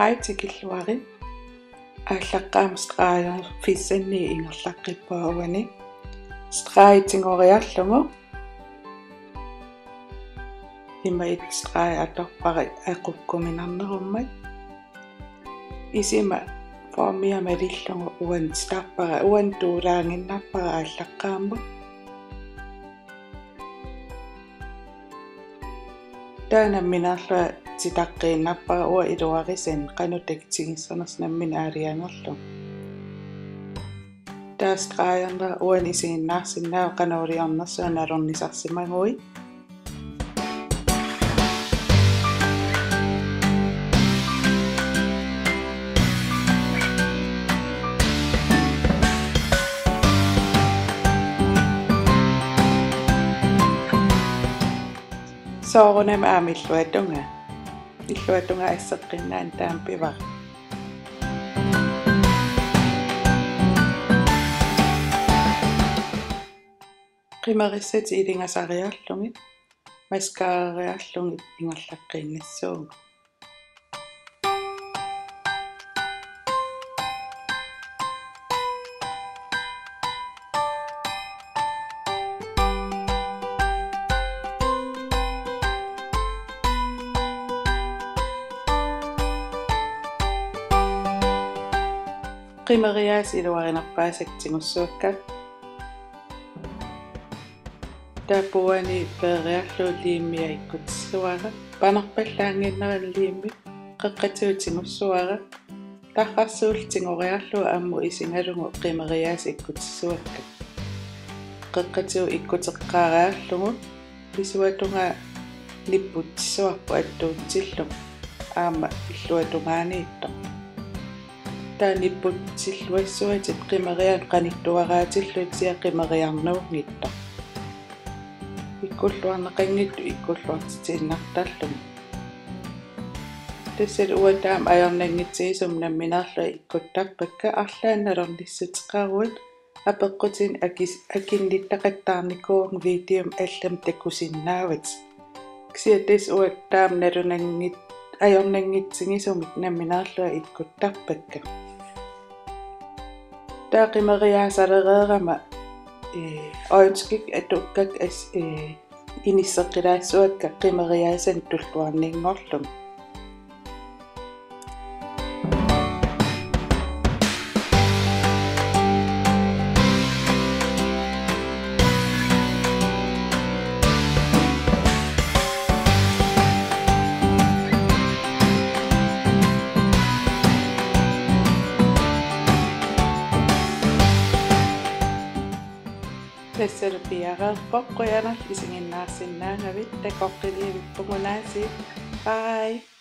Hej tikilluari. Allaqqaam straaja fissanni ingerlaqqippa Uani. Straajitingoriarlugu. Imait straaja atorpari aqukkuminarnerummat. Isima formia malillungu uan starpara uan tuulaanginnarpara allaqqaammu. Taana minarla titaqqiinnappara ua iluarisen qanutaktigissanersnammin aalianerlu. Taastraajanra uan isiginnaarsinnaa qanuuliornersu atornisarsimangui. Soorunam aamilluatunga. Illuatunga asseqqinnaan taampivar. Qimeriaasat ilingasariarlungit maskaariarlungit ingerlaqqinnissuugu. Qimeriaas iluarinerpaasaktingussuakka. Uani peeriarlu liimmia ikkutissuara. Panerpallaanginnerilliimmi qeqqatuutingussuara. Tarrarsuultingoriarlu ammu isingalungu Qimeriaas ikkutissuakka. Qeqqatuu ikkuteqqaariarlugu isuatunga nipputtissuarpu attuutillu aama illuatungaaniitto. Nipputsilluassuatit Qimeriaan qanittuaraatillutia Qimeriarnuungitto. Ikkulluarneqanngittu ikkulluartitiinnartallumi. Tassal uataam ajornangitsiisum namminarla ikkuttappakka arlaannalornissutiqaruat apeqqutin akinnittaqattaarnikuung Beautymi allam takusinnaavatit. Ksiatas uattaam nalunangit ajornangitsigisumik namminarla ikkuttappakka. Der Qimeriaasalererama ønskik atukkak inisseqilaassuakka Qimeriaasan tulluarninngorlum. Tassal piaqerpoq Qujanaq isiginnaaravit takoqqiliivippungunaasi. Bye.